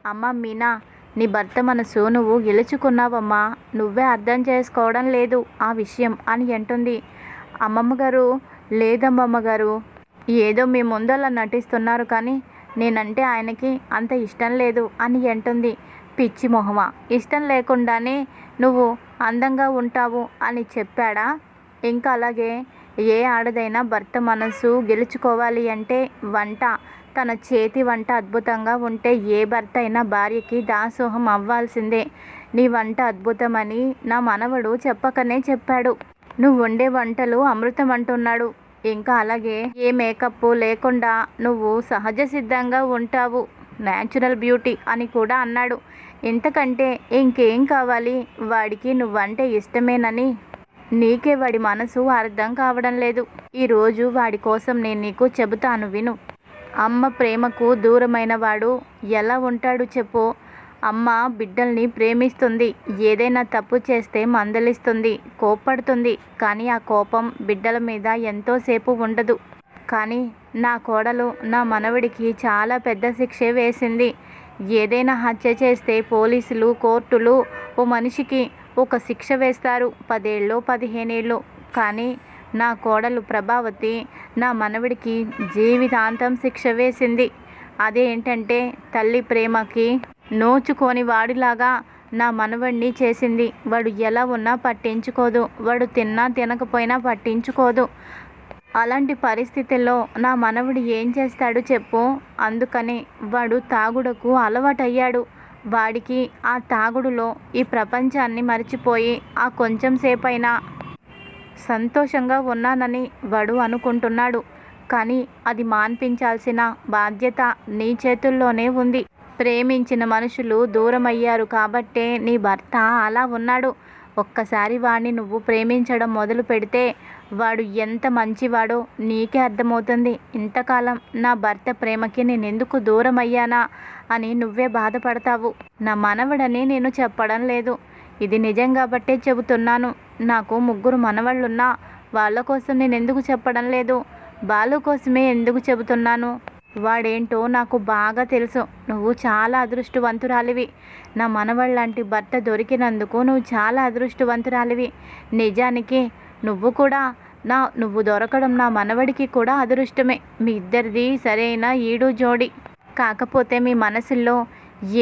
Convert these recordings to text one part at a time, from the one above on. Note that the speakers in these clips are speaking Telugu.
అమ్మ మీనా, నీ భర్త మనసు నువ్వు గెలుచుకున్నావమ్మా. నువ్వే అర్థం చేసుకోవడం లేదు ఆ విషయం అని అంటుంది. అమ్మమ్మ గారు, లేదమ్మమ్మ గారు, ఏదో మీ ముందు అలా నటిస్తున్నారు కానీ నేనంటే ఆయనకి అంత ఇష్టం లేదు అని అంటుంది. పిచ్చి మొహమా, ఇష్టం లేకుండానే నువ్వు అందంగా ఉంటావు అని చెప్పాడా? ఇంకా అలాగే ఏ ఆడదైనా భర్త మనసు గెలుచుకోవాలి అంటే వంట, తన చేతి వంట అద్భుతంగా ఉంటే ఏ భర్త అయినా భార్యకి దాసోహం అవ్వాల్సిందే. నీ వంట అద్భుతమని నా మనవడు చెప్పకనే చెప్పాడు. నువ్వు వండే వంటలు అమృతం అంటున్నాడు. ఇంకా అలాగే ఏ మేకప్ లేకుండా నువ్వు సహజ సిద్ధంగా ఉంటావు, న్యాచురల్ బ్యూటీ అని కూడా అన్నాడు. ఇంతకంటే ఇంకేం కావాలి? వాడికి నువ్వంటే ఇష్టమేనని నీకే వాడి మనసు అర్థం కావడం లేదు. ఈరోజు వాడి కోసం నేను నీకు చెబుతాను విను. అమ్మ ప్రేమకు దూరమైన వాడు ఎలా ఉంటాడు చెప్పు? అమ్మ బిడ్డల్ని ప్రేమిస్తుంది, ఏదైనా తప్పు చేస్తే మందలిస్తుంది, కోప్పడుతుంది. కానీ ఆ కోపం బిడ్డల మీద ఎంతోసేపు ఉండదు. కానీ నా కోడలు నా మనవడికి చాలా పెద్ద శిక్షే వేసింది. ఏదైనా హత్య చేస్తే పోలీసులు, కోర్టులు ఓ మనిషికి ఒక శిక్ష వేస్తారు, 10 ఏళ్ళు 15 ఏళ్ళు. కానీ నా కోడలు ప్రభావతి నా మనవడికి జీవితాంతం శిక్ష వేసింది. అదేంటంటే తల్లి ప్రేమకి నోచుకొని వాడిలాగా నా మనవడిని చేసింది. వాడు ఎలా ఉన్నా పట్టించుకోదు, వాడు తిన్నా తినకపోయినా పట్టించుకోదు. అలాంటి పరిస్థితుల్లో నా మనవడు ఏం చేస్తాడు చెప్పు? అందుకని వాడు తాగుడుకు అలవాటయ్యాడు. వాడికి ఆ తాగుడులో ఈ ప్రపంచాన్ని మర్చిపోయి ఆ కొంచెం సేపైనా సంతోషంగా ఉన్నానని వాడు అనుకుంటున్నాడు. కానీ అది మాన్పించాల్సిన బాధ్యత నీ చేతుల్లోనే ఉంది. ప్రేమించిన మనుషులు దూరమయ్యారు కాబట్టే నీ భర్త అలా ఉన్నాడు. ఒక్కసారి వాడిని నువ్వు ప్రేమించడం మొదలు పెడితే వాడు ఎంత మంచివాడో నీకే అర్థమవుతుంది. ఇంతకాలం నా భర్త ప్రేమకి నేనెందుకు దూరం అయ్యానా అని నువ్వే బాధపడతావు. నా మనవడని నేను చెప్పడం లేదు, ఇది నిజం కాబట్టే చెబుతున్నాను. నాకు 3 మనవళ్ళున్నా వాళ్ళ కోసం నేను ఎందుకు చెప్పడం లేదు, బాలు కోసమే ఎందుకు చెబుతున్నాను. వాడేంటో నాకు బాగా తెలుసు. నువ్వు చాలా అదృష్టవంతురాలివి. నా మనవళ్ళంటి భర్త దొరికినందుకు నువ్వు చాలా అదృష్టవంతురాలివి. నిజానికి నువ్వు దొరకడం నా మనవడికి కూడా అదృష్టమే. మీ ఇద్దరిది సరైన ఈడు జోడి. కాకపోతే మీ మనసుల్లో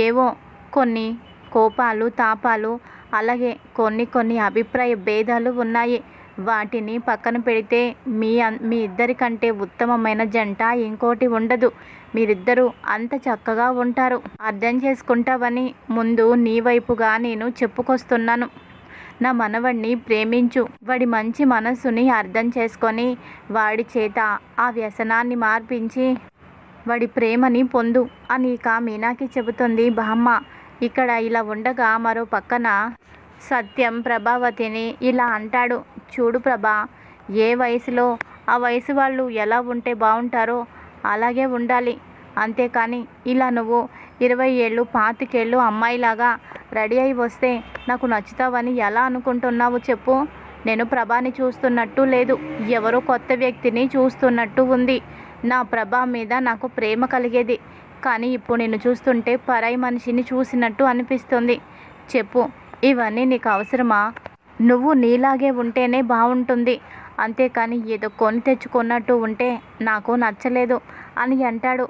ఏవో కొన్ని కోపాలు, తాపాలు, అలాగే కొన్ని అభిప్రాయ భేదాలు ఉన్నాయి. వాటిని పక్కన పెడితే మీ ఇద్దరికంటే ఉత్తమమైన జంట ఇంకోటి ఉండదు. మీరిద్దరూ అంత చక్కగా ఉంటారు. అర్థం చేసుకుంటావని ముందు నీ వైపుగా నేను చెప్పుకొస్తున్నాను. నా మనవడిని ప్రేమించు, వాడి మంచి మనసుని అర్థం చేసుకొని వాడి చేత ఆ వ్యసనాన్ని మార్పించి వాడి ప్రేమని పొందు అని ఇక మీనాకి చెబుతుంది బామ్మ. ఇక్కడ ఇలా ఉండగా మరో పక్కన సత్యం ప్రభావతిని ఇలా అంటాడు. చూడు ప్రభా, ఏ వయసులో ఆ వయసు వాళ్ళు ఎలా ఉంటే బాగుంటారో అలాగే ఉండాలి. అంతేకాని ఇలా నువ్వు 20 ఏళ్ళు 25 ఏళ్ళు అమ్మాయిలాగా రెడీ అయి వస్తే నాకు నచ్చుతావని ఎలా అనుకుంటున్నావు చెప్పు? నేను ప్రభాని చూస్తున్నట్టు లేదు, ఎవరో కొత్త వ్యక్తిని చూస్తున్నట్టు ఉంది. నా ప్రభా మీద నాకు ప్రేమ కలిగేది, కానీ ఇప్పుడు నిన్ను చూస్తుంటే పరాయి మనిషిని చూసినట్టు అనిపిస్తుంది. చెప్పు, ఇవన్నీ నీకు అవసరమా? నువ్వు నీలాగే ఉంటేనే బాగుంటుంది, అంతేకాని ఏదో కొని తెచ్చుకున్నట్టు ఉంటే నాకు నచ్చలేదు అని అంటాడు.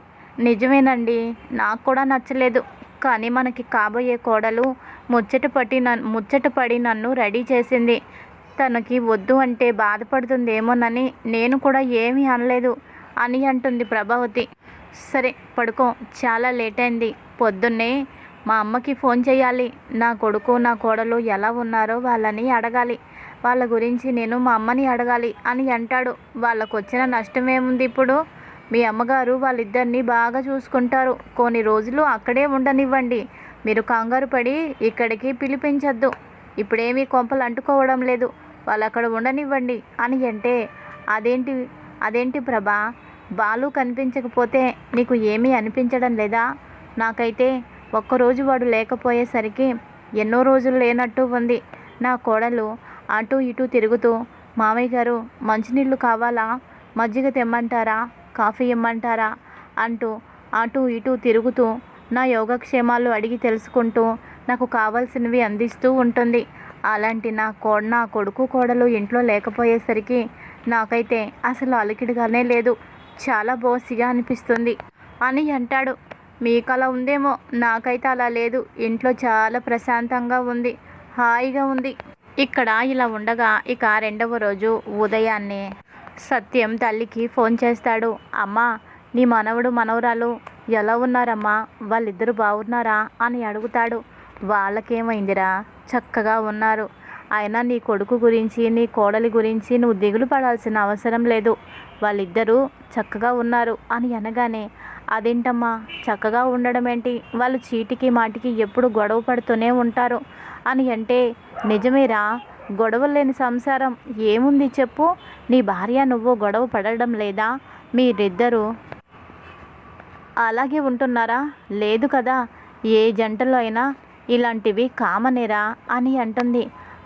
నిజమేనండి, నాకు కూడా నచ్చలేదు. కానీ మనకి కాబోయే కోడలు ముచ్చటపడి నన్ను రెడీ చేసింది. తనకి వద్దు అంటే బాధపడుతుందేమోనని నేను కూడా ఏమీ అనలేదు అని అంటుంది ప్రభావతి. సరే పడుకో, చాలా లేట్ అయింది. పొద్దున్నే మా అమ్మకి ఫోన్ చేయాలి. నా కొడుకు నా కోడలు ఎలా ఉన్నారో వాళ్ళని అడగాలి. వాళ్ళ గురించి నేను మా అమ్మని అడగాలి అని అంటాడు. వాళ్ళకు వచ్చిన నష్టం ఏముంది ఇప్పుడు? మీ అమ్మగారు వాళ్ళిద్దరిని బాగా చూసుకుంటారు. కొన్ని రోజులు అక్కడే ఉండనివ్వండి. మీరు కంగారు పడి ఇక్కడికి పిలిపించద్దు. ఇప్పుడేమీ కొంపలు అంటుకోవడం లేదు, వాళ్ళు అక్కడ ఉండనివ్వండి అని అంటే అదేంటి ప్రభా, బాలు కనిపించకపోతే నీకు ఏమీ అనిపించడం లేదా? నాకైతే ఒక్కరోజు వాడు లేకపోయేసరికి ఎన్నో రోజులు లేనట్టు ఉంది. నా కోడలు అటు ఇటు తిరుగుతూ, మామయ్య గారు మంచినీళ్ళు కావాలా, మజ్జిగ తెమ్మంటారా, కాఫీ ఇమ్మంటారా అంటూ అటు ఇటు తిరుగుతూ నా యోగక్షేమాలు అడిగి తెలుసుకుంటూ నాకు కావాల్సినవి అందిస్తూ ఉంటుంది. అలాంటి నా కొడుకు కోడలు ఇంట్లో లేకపోయేసరికి నాకైతే అసలు అలికిడిగానే లేదు. చాలా బోసిగా అనిపిస్తుంది అని అంటాడు. మీకు అలా ఉందేమో, నాకైతే అలా లేదు. ఇంట్లో చాలా ప్రశాంతంగా ఉంది, హాయిగా ఉంది. ఇక్కడ ఇలా ఉండగా ఇక రెండవ రోజు ఉదయాన్నే సత్యం తల్లికి ఫోన్ చేస్తాడు. అమ్మా, నీ మనవడు మనవరాలు ఎలా ఉన్నారమ్మా, వాళ్ళిద్దరూ బాగున్నారా అని అడుగుతాడు. వాళ్ళకేమైందిరా, చక్కగా ఉన్నారు. అయినా నీ కొడుకు గురించి నీ కోడలి గురించి నువ్వు దిగులు పడాల్సిన అవసరం లేదు, వాళ్ళిద్దరూ చక్కగా ఉన్నారు అని అనగానే, అదేంటమ్మా చక్కగా ఉండడం ఏంటి, వాళ్ళు చీటికి మాటికి ఎప్పుడు గొడవ పడుతూనే ఉంటారు అని అంటే, నిజమేరా, గొడవలు లేని సంసారం ఏముంది చెప్పు. నీ భార్య నువ్వు గొడవ పడడం లేదా? మీరిద్దరూ అలాగే ఉంటున్నారా? లేదు కదా, ఏ జంటలో అయినా ఇలాంటివి కామనేరా అని అంటుంది.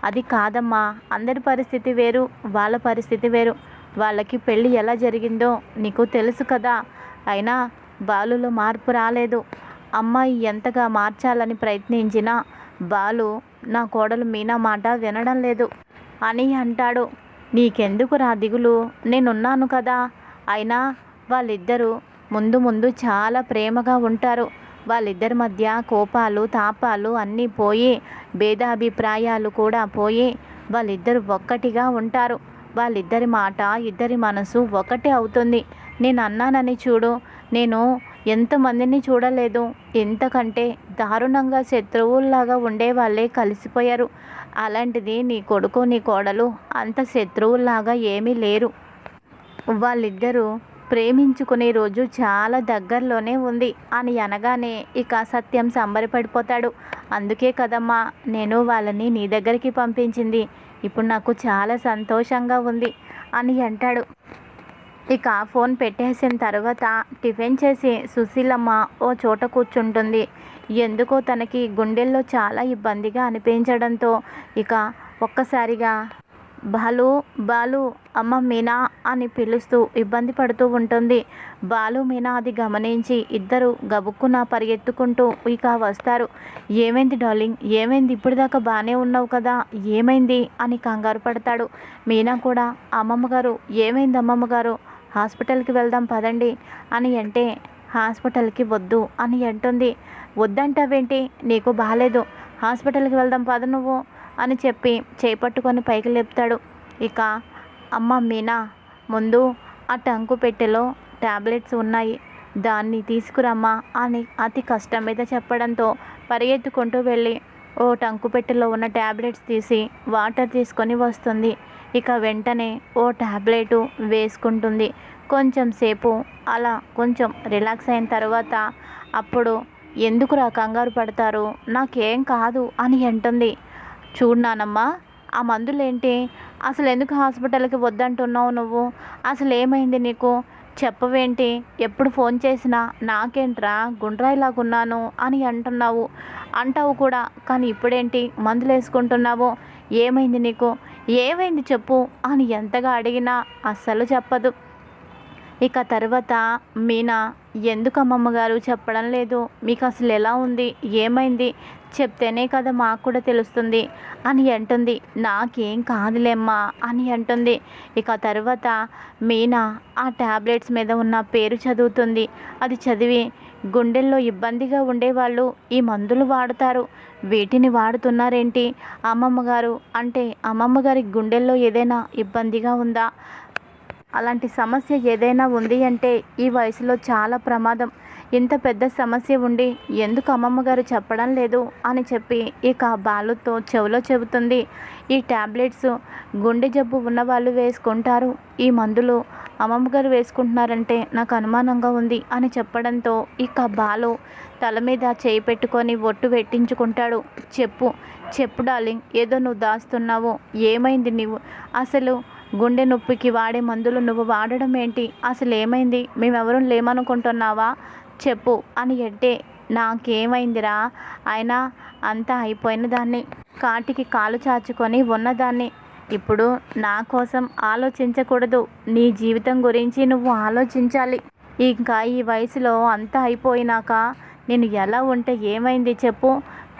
అది కాదమ్మా, అందరి పరిస్థితి వేరు, వాళ్ళ పరిస్థితి వేరు. వాళ్ళకి పెళ్ళి ఎలా జరిగిందో నీకు తెలుసు కదా. అయినా బాలులో మార్పు రాలేదు. అమ్మాయి ఎంతగా మార్చాలని ప్రయత్నించినా బాలు నా కోడలు మీనా మాట వినడం లేదు అని అంటాడు. నీకెందుకు రా దిగులు, నేనున్నాను కదా. అయినా వాళ్ళిద్దరూ ముందు ముందు చాలా ప్రేమగా ఉంటారు. వాళ్ళిద్దరి మధ్య కోపాలు తాపాలు అన్నీ పోయి, భేదాభిప్రాయాలు కూడా పోయి వాళ్ళిద్దరు ఒక్కటిగా ఉంటారు. వాళ్ళిద్దరి మాట ఇద్దరి మనసు ఒకటే అవుతుంది. నేను అన్నానని చూడు, నేను ఎంతమందిని చూడలేదు, ఎంతకంటే దారుణంగా శత్రువుల్లాగా ఉండేవాళ్ళే కలిసిపోయారు. అలాంటిది నీ కొడుకు నీ కోడలు అంత శత్రువుల్లాగా ఏమీ లేరు. వాళ్ళిద్దరూ ప్రేమించుకునే రోజు చాలా దగ్గరలోనే ఉంది అని అనగానే ఇక సత్యం సంబరపడిపోతాడు. అందుకే కదమ్మా నేను వాళ్ళని నీ దగ్గరికి పంపించింది. ఇప్పుడు నాకు చాలా సంతోషంగా ఉంది అని అంటాడు. ఇక ఫోన్ పెట్టేసిన తర్వాత టిఫిన్ చేసి సుశీలమ్మ ఓ చోట కూర్చుంటుంది. ఎందుకో తనకి గుండెల్లో చాలా ఇబ్బందిగా అనిపించడంతో ఇక ఒక్కసారిగా బాలు బాలు అమ్మ మీనా అని పిలుస్తూ ఇబ్బంది పడుతూ ఉంటుంది. బాలు మీనా అది గమనించి ఇద్దరు గబుక్కున పరిగెత్తుకుంటూ ఇక వస్తారు. ఏమైంది డార్లింగ్, ఏమైంది, ఇప్పుడు దాకా బాగానే ఉన్నావు కదా, ఏమైంది అని కంగారు పడతాడు. మీనా కూడా అమ్మమ్మ గారు, ఏమైంది అమ్మమ్మ గారు, హాస్పిటల్కి వెళ్దాం పదండి అని అంటే, హాస్పిటల్కి వద్దు అని అంటుంది. వద్దంటావేంటి, నీకు బాగాలేదు, హాస్పిటల్కి వెళ్దాం పద నువ్వు అని చెప్పి చేపట్టుకొని పైకి లేపుతాడు. ఇక అమ్మ మీనా, ముందు ఆ టంకు పెట్టెలో ట్యాబ్లెట్స్ ఉన్నాయి, దాన్ని తీసుకురమ్మా అని అతి కష్టం మీద చెప్పడంతో పరిగెత్తుకుంటూ వెళ్ళి ఓ టంకు పెట్టెలో ఉన్న ట్యాబ్లెట్స్ తీసి వాటర్ తీసుకొని వస్తుంది. ఇక వెంటనే ఓ ట్యాబ్లెట్ వేసుకుంటుంది. కొంచెం సేపు అలా కొంచెం రిలాక్స్ అయిన తర్వాత అప్పుడు, ఎందుకురా కంగారు పడతారు, నాకేం కాదు అని అంటుంది. చూడు నానమ్మ, ఆ మందులేంటి, అసలు ఎందుకు హాస్పిటల్కి వద్దంటున్నావు నువ్వు, అసలు ఏమైంది నీకు, చెప్పవేంటి, ఎప్పుడు ఫోన్ చేసినా నాకేంట్రా గుండ్రాయిలాగున్నాను అని అంటావు కూడా, కానీ ఇప్పుడేంటి మందులు వేసుకుంటున్నావు, ఏమైంది నీకు, ఏమైంది చెప్పు అని ఎంతగా అడిగినా అస్సలు చెప్పదు. ఇక తర్వాత మీనా, ఎందుకు అమ్మమ్మ గారు చెప్పడం లేదు, మీకు అసలు ఎలా ఉంది, ఏమైంది, చెప్తేనే కదా మాకు కూడా తెలుస్తుంది అని అంటుంది. నాకేం కాదులేమ్మా అని అంటుంది. ఇక తర్వాత మీనా ఆ ట్యాబ్లెట్స్ మీద ఉన్న పేరు చదువుతుంది. అది చదివి, గుండెల్లో ఇబ్బందిగా ఉండేవాళ్ళు ఈ మందులు వాడతారు, వీటిని వాడుతున్నారేంటి అమ్మమ్మ గారు అంటే, అమ్మమ్మ గారి గుండెల్లో ఏదైనా ఇబ్బందిగా ఉందా, అలాంటి సమస్య ఏదైనా ఉంది అంటే ఈ వయసులో చాలా ప్రమాదం, ఇంత పెద్ద సమస్య ఉండి ఎందుకు అమ్మమ్మ గారు చెప్పడం లేదు అని చెప్పి ఇక బాలుతో చెవిలో చెబుతుంది. ఈ ట్యాబ్లెట్స్ గుండె జబ్బు ఉన్నవాళ్ళు వేసుకుంటారు, ఈ మందులు అమ్మమ్మ గారు వేసుకుంటున్నారంటే నాకు అనుమానంగా ఉంది అని చెప్పడంతో ఇక బాలు తల మీద చేయి పెట్టుకొని ఒట్టు పెట్టించుకుంటాడు. చెప్పు డార్లింగ్, ఏదో నువ్వు దాస్తున్నావు, ఏమైంది, నువ్వు అసలు గుండె నొప్పికి వాడే మందులు నువ్వు వాడడం ఏంటి, అసలు ఏమైంది, మేమెవరూ లేమనుకుంటున్నావా, చెప్పు అని అంటే, నాకేమైందిరా, అయినా అంతా అయిపోయిన దాన్ని, కాటికి కాలు చాచుకొని ఉన్నదాన్ని, ఇప్పుడు నా కోసం ఆలోచించకూడదు, నీ జీవితం గురించి నువ్వు ఆలోచించాలి. ఇంకా ఈ వయసులో అంతా అయిపోయినాక నేను ఎలా ఉంటే ఏమైంది చెప్పు?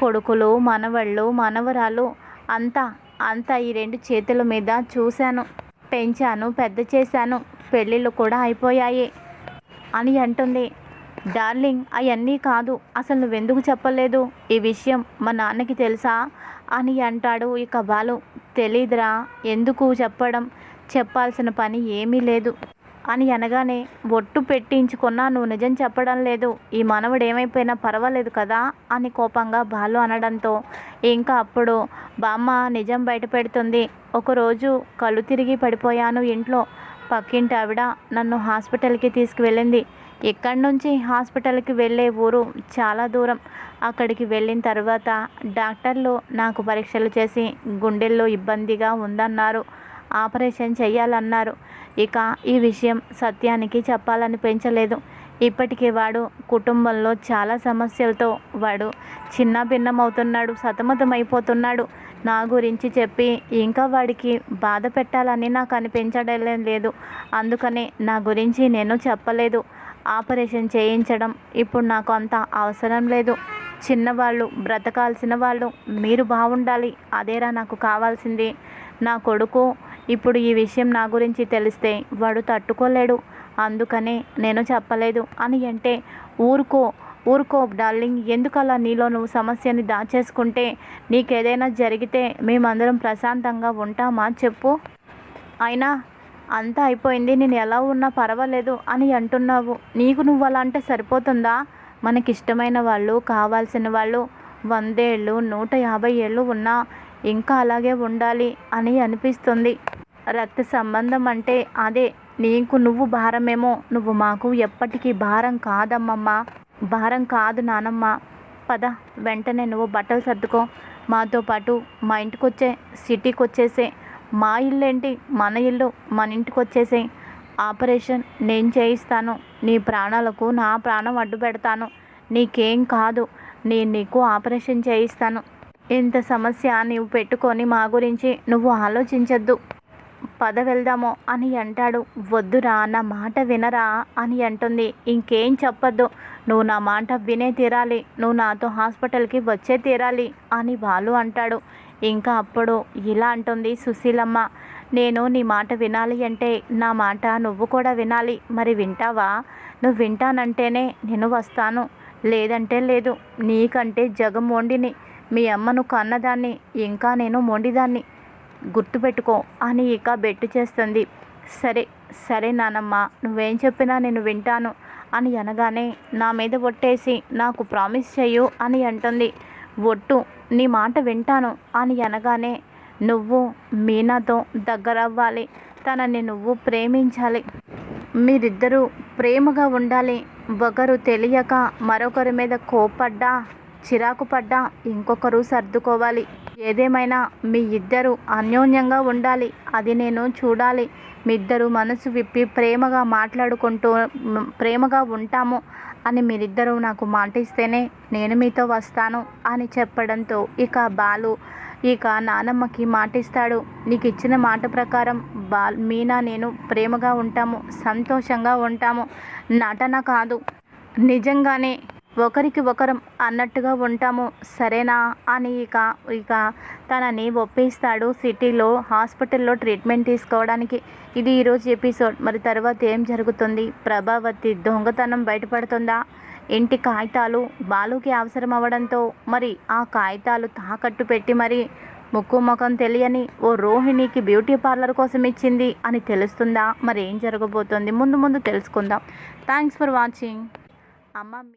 కొడుకులు, మనవళ్ళు, మనవరాలు అంతా అంతా ఈ 2 చేతుల మీద చూశాను, పెంచాను, పెద్ద చేశాను, పెళ్ళిళ్ళు కూడా అయిపోయాయి అని అంటుంది. డార్లింగ్, అవన్నీ కాదు, అసలు నువ్వెందుకు చెప్పలేదు? ఈ విషయం మా నాన్నకి తెలుసా అని అంటాడు. ఇక బాలు, తెలీదురా, ఎందుకు చెప్పడం, చెప్పాల్సిన పని ఏమీ లేదు అని అనగానే, ఒట్టు పెట్టించుకున్నా నువ్వు నిజం చెప్పడం లేదు, ఈ మనవడు ఏమైపోయినా పర్వాలేదు కదా అని కోపంగా బాలు అనడంతో ఇంకా అప్పుడు బామ్మ నిజం బయట పెడుతుంది. ఒకరోజు కళ్ళు తిరిగి పడిపోయాను ఇంట్లో. పక్కింటి ఆవిడ నన్ను హాస్పిటల్కి తీసుకువెళ్ళింది. ఇక్కడి నుంచి హాస్పిటల్కి వెళ్ళే ఊరు చాలా దూరం. అక్కడికి వెళ్ళిన తర్వాత డాక్టర్లు నాకు పరీక్షలు చేసి గుండెల్లో ఇబ్బందిగా ఉందన్నారు, ఆపరేషన్ చెయ్యాలన్నారు. ఇక ఈ విషయం సత్యానికి చెప్పాలనిపించలేదు. ఇప్పటికీ వాడు కుటుంబంలో చాలా సమస్యలతో వాడు చిన్న భిన్నమవుతున్నాడు, సతమతమైపోతున్నాడు. నా గురించి చెప్పి ఇంకా వాడికి బాధ పెట్టాలని నాకు అనిపించడం లేదు. అందుకనే నా గురించి నేను చెప్పలేదు. ఆపరేషన్ చేయించడం ఇప్పుడు నాకు అంత అవసరం లేదు. చిన్నవాళ్ళు, బ్రతకాల్సిన వాళ్ళు మీరు బాగుండాలి, అదేరా నాకు కావాల్సింది. నా కొడుకు ఇప్పుడు ఈ విషయం నా గురించి తెలిస్తే వాడు తట్టుకోలేడు, అందుకనే నేను చెప్పలేదు అని అంటే, ఊరుకో ఊరుకో డార్లింగ్, ఎందుకలా నీలో నువ్వు సమస్యని దాచేసుకుంటే? నీకేదైనా జరిగితే మేమందరం ప్రశాంతంగా ఉంటామా చెప్పు? అయినా అంతా అయిపోయింది, నేను ఎలా ఉన్నా పర్వాలేదు అని అంటున్నావు. నీకు నువ్వు అలా అంటే సరిపోతుందా? మనకిష్టమైన వాళ్ళు, కావాల్సిన వాళ్ళు 100 ఏళ్ళు, 150 ఏళ్ళు ఉన్నా ఇంకా అలాగే ఉండాలి అని అనిపిస్తుంది. రక్త సంబంధం అంటే అదే. నీకు నువ్వు భారమేమో, నువ్వు మాకు ఎప్పటికీ భారం కాదమ్మమ్మ, భారం కాదు నానమ్మ. పద, వెంటనే నువ్వు బట్టలు సర్దుకో, మాతో పాటు మా ఇంటికి సిటీకి వచ్చేసే. మా ఇల్లు ఏంటి, మన ఇల్లు, మన ఇంటికి వచ్చేసే. ఆపరేషన్ నేను చేయిస్తాను, నీ ప్రాణాలకు నా ప్రాణం అడ్డు పెడతాను, నీకేం కాదు, నేను నీకు ఆపరేషన్ చేయిస్తాను. ఇంత సమస్య నీవు పెట్టుకొని మా గురించి నువ్వు ఆలోచించద్దు, పద వెళ్దాము అని అంటాడు. వద్దురా, నా మాట వినరా అని అంటుంది. ఇంకేం చెప్పొద్దు, నువ్వు నా మాట వినే తీరాలి, నువ్వు నాతో హాస్పిటల్కి వచ్చే తీరాలి అని బాలు అంటాడు. ఇంకా అప్పుడు ఇలా అంటుంది సుశీలమ్మ, నేను నీ మాట వినాలి అంటే నా మాట నువ్వు కూడా వినాలి. మరి వింటావా? నువ్వు వింటానంటేనే నేను వస్తాను, లేదంటే లేదు. నీకంటే జగం మొండిని, మీ అమ్మను కన్నదాన్ని, ఇంకా నేను మొండిదాన్ని, గుర్తుపెట్టుకో అని ఇక బెట్టు చేస్తుంది. సరే సరే నానమ్మ, నువ్వేం చెప్పినా నేను వింటాను అని అనగానే, నా మీద ఒట్టేసి నాకు ప్రామిస్ చెయ్యు అని అంటుంది. ఒట్టు, నీ మాట వింటాను అని అనగానే, నువ్వు మీనాతో దగ్గరవ్వాలి, తనని నువ్వు ప్రేమించాలి, మీరిద్దరూ ప్రేమగా ఉండాలి. ఒకరు తెలియక మరొకరి మీద కోపడ్డా, చిరాకు పడ్డా ఇంకొకరు సర్దుకోవాలి. ఏదేమైనా మీ ఇద్దరు అన్యోన్యంగా ఉండాలి, అది నేను చూడాలి. మీ ఇద్దరు మనసు విప్పి ప్రేమగా మాట్లాడుకుంటూ ప్రేమగా ఉంటాము అని మీరిద్దరూ నాకు మాట ఇస్తేనే నేను మీతో వస్తాను అని చెప్పడంతో ఇక బాలు ఇక నానమ్మకి మాటిస్తాడు. నీకు ఇచ్చిన మాట ప్రకారం మీనా నేను ప్రేమగా ఉంటాము, సంతోషంగా ఉంటాము, నటన కాదు, నిజంగానే ఒకరికి ఒకరం అన్నట్టుగా ఉంటాము, సరేనా అని ఇక తనని ఒప్పిస్తాడు. సిటీలో హాస్పిటల్లో ట్రీట్మెంట్ తీసుకోవడానికి. ఇది ఈరోజు ఎపిసోడ్. మరి తర్వాత ఏం జరుగుతుంది? ప్రభావతి దొంగతనం బయటపడుతుందా? ఇంటి కాగితాలు బాలుకి అవసరం అవ్వడంతో మరి ఆ కాగితాలు తాకట్టు పెట్టి మరి ముక్కు ముఖం తెలియని ఓ రోహిణికి బ్యూటీ పార్లర్ కోసం ఇచ్చింది అని తెలుస్తుందా? మరి ఏం జరగబోతోంది? ముందు ముందు తెలుసుకుందాం. Thanks for watching. అమ్మ.